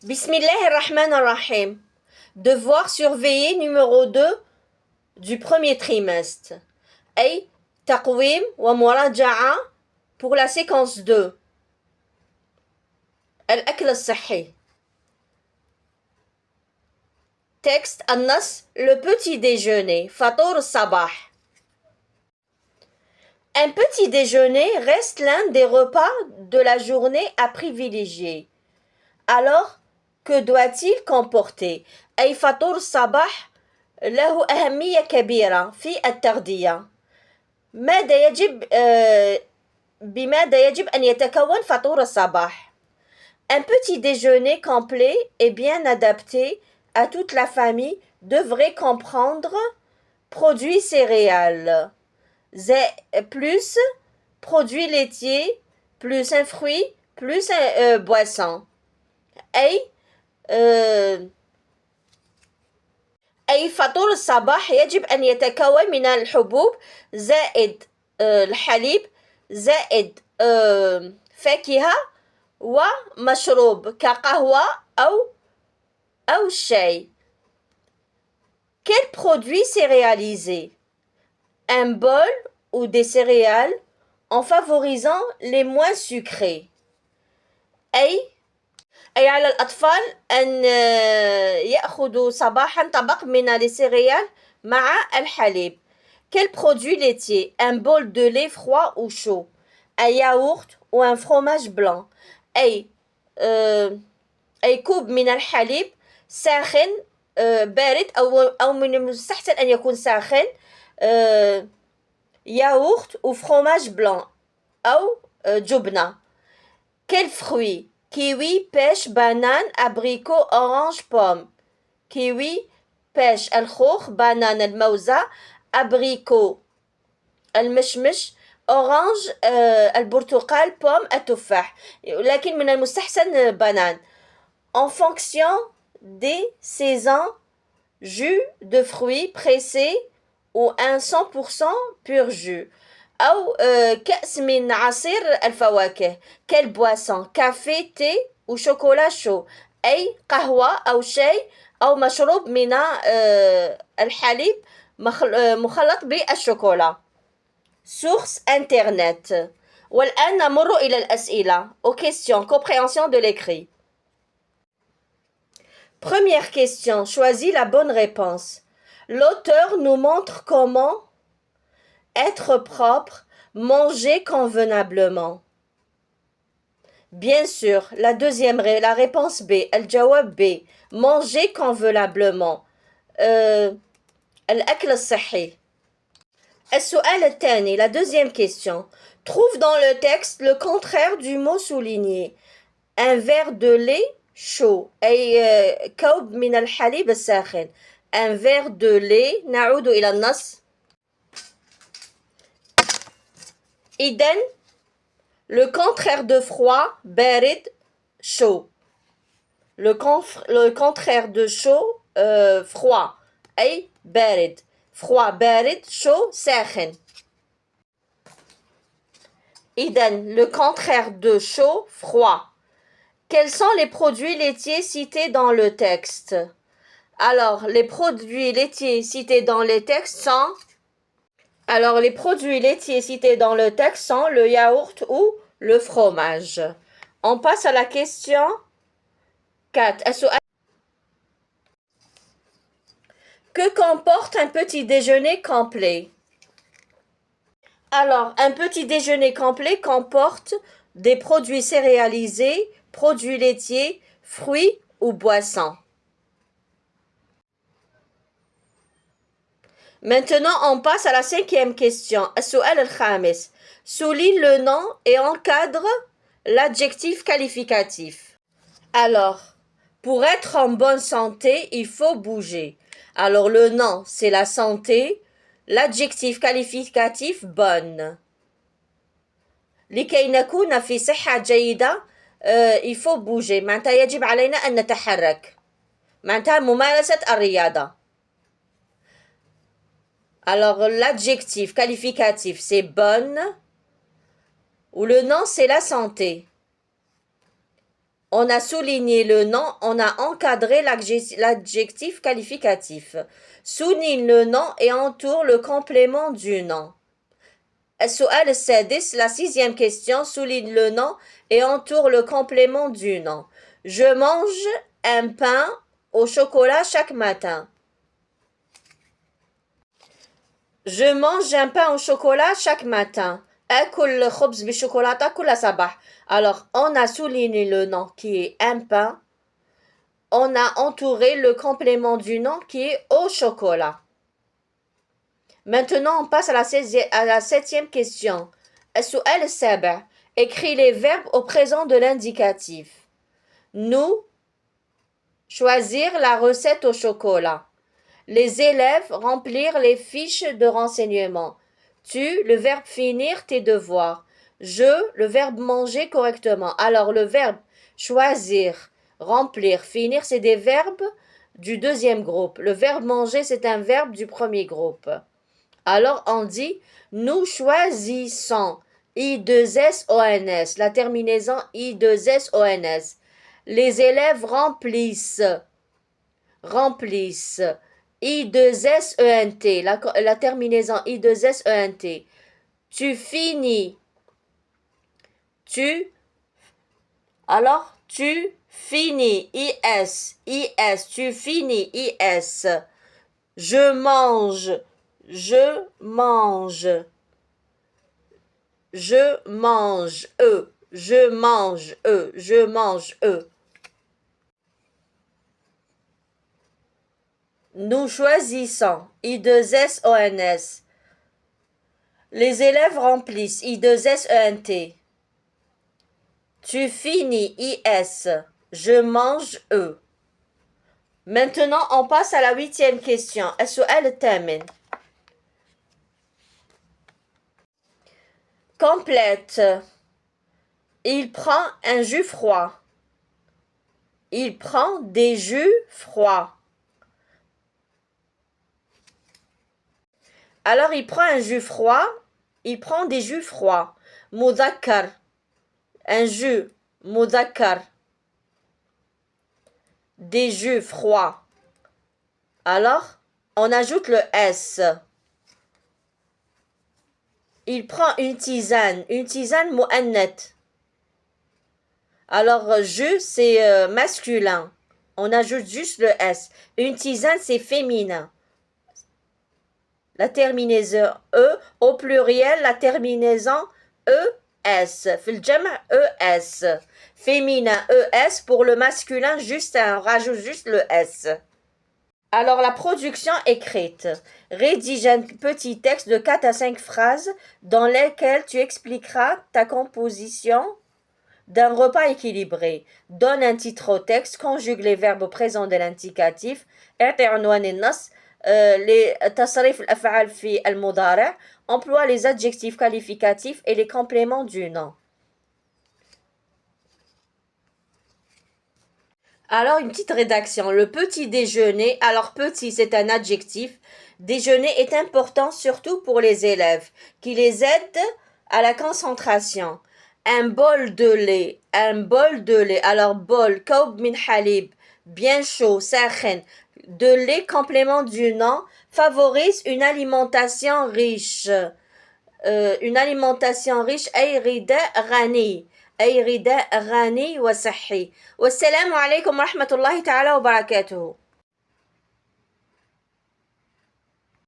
Bismillahirrahmanirrahim. Devoir surveiller numéro 2 du premier trimestre. أي تقويم ومراجعة pour la séquence 2. الأكل الصحي. Texte النص le petit déjeuner. فطور الصباح. Un petit déjeuner reste l'un des repas de la journée à privilégier. Alors, que doit-il comporter؟ أي فطور الصباح له أهمية كبيرة في التغذية. بماذا يجب أن يتكون فطور الصباح؟ Un petit déjeuner complet et bien adapté à toute la famille devrait comprendre produits céréales, plus produits laitiers, plus un fruit, plus un boisson. أي فطور الصباح يجب أن يتكون من الحبوب زائد الحليب زائد فاكهة ومشروب كقهوة أو الشاي. Quel produit céréalisé? Un bol ou des céréales en favorisant les moins sucrés. أي على الأطفال أن يأخذوا صباحا طبق من الcéréales مع الحليب. Quel produit laitier? Un bol de lait froid ou chaud. Un yaourt ou un fromage blanc. أي كوب من الحليب ساخن بارد أو من المستحسن أن يكون ساخن yaourt ou fromage blanc أو جبنة. Quel fruit? Kiwi, pêche, banane, abricot, orange, pomme. Kiwi, pêche, الخوخ, banane, الموزة, abricot, المشمش, orange, البرتقال, pomme, التفاح. لكن من المستحسن banane. En fonction des saisons, jus de fruits pressés ou un 100% pur jus. أو كأس من عصير الفواكه. Quelle boisson? Café, thé ou chocolat chaud. أي قهوة أو شاي أو مشروب من الحليب مخلط بالشوكولا. Source internet. والآن نمر إلى الأسئلة. Aux questions. Compréhension de l'écrit. Première question. Choisis la bonne réponse. L'auteur nous montre comment être propre, manger convenablement. Bien sûr, la réponse B, الجواب B, manger convenablement. الأكل الصحي. السؤال الثاني, la deuxième question. Trouve dans le texte le contraire du mot souligné. Un verre de lait chaud. أي كوب من الحليب الساخن. Un verre de lait. نعود إلى النص. إذن le contraire de froid, بارد, chaud. Le contraire de chaud, froid. أي بارد. Froid, بارد, chaud, ساخن. إذن le contraire de chaud, froid. Quels sont les produits laitiers cités dans le texte? Alors, les produits laitiers cités dans les textes sont le yaourt ou le fromage. On passe à la question 4. Que comporte un petit déjeuner complet? Alors, un petit déjeuner complet comporte des produits céréalisés, produits laitiers, fruits ou boissons. Maintenant, on passe à la 5e question. السؤال الخامس. Souligne le nom et encadre l'adjectif qualificatif. Alors, pour être en bonne santé, il faut bouger. Alors, le nom, c'est la santé. L'adjectif qualificatif, bonne. لكي نكون في صحة جيدة, il faut bouger. معناتها يجب علينا أن نتحرك. معناتها ممارسة الرياضة. Alors, l'adjectif qualificatif, c'est bonne, ou le nom, c'est la santé. On a souligné le nom, on a encadré l'adjectif qualificatif. Souligne le nom et entoure le complément du nom. السؤال السادس, la sixième question, souligne le nom et entoure le complément du nom. Je mange un pain au chocolat chaque matin. Je mange un pain au chocolat chaque matin. أكل خبز بالشوكولاتة كل صباح. Alors, on a souligné le nom qui est un pain. On a entouré le complément du nom qui est au chocolat. Maintenant, on passe à la septième question. السؤال السابع. Écris les verbes au présent de l'indicatif. Nous, choisir la recette au chocolat. Les élèves, remplir les fiches de renseignement. Tu, le verbe finir tes devoirs. Je, le verbe manger correctement. Alors, le verbe choisir, remplir, finir, c'est des verbes du deuxième groupe. Le verbe manger, c'est un verbe du premier groupe. Alors, on dit, nous choisissons. I2SONS, la terminaison I2SONS. Les élèves remplissent. Remplissent. I2SENT, la terminaison I2SENT. Tu finis. Alors, tu finis. IS, IS, tu finis. IS. Je mange. Je mange. Je mange. Je mange. Je mange. Nous choisissons. I2SONS. Les élèves remplissent. I2SENT. Tu finis. IS. Je mange. Maintenant, on passe à la huitième question. السؤال الثامن. Complète. Il prend un jus froid. Il prend des jus froids. Alors, il prend un jus froid. Il prend des jus froids. Mudhakkar. Un jus. Mudhakkar. Des jus froids. Alors, on ajoute le S. Il prend une tisane mu'annath. Alors, jus, c'est masculin. On ajoute juste le S. Une tisane, c'est féminin. La terminaison E, au pluriel, la terminaison ES. Fil jam' ES. Féminin ES, pour le masculin, on rajoute juste le S. Alors, la production écrite. Rédige un petit texte de 4 à 5 phrases dans lesquelles tu expliqueras ta composition d'un repas équilibré. Donne un titre au texte, conjugue les verbes au présent de l'indicatif, les tasrif al-af'al fi al-mudari', emploie les adjectifs qualificatifs et les compléments du nom. Alors, une petite rédaction. Le petit déjeuner, alors petit, c'est un adjectif. Déjeuner est important surtout pour les élèves, qui les aide à la concentration. Un bol de lait, un bol de lait. Alors, bol, kaub min halib, bien chaud, sakhen. De lait, complément du nom, favorise une alimentation riche. Une alimentation riche, ay rida ghani. أي غذاء غني وصحي. والسلام عليكم ورحمة الله تعالى وبركاته.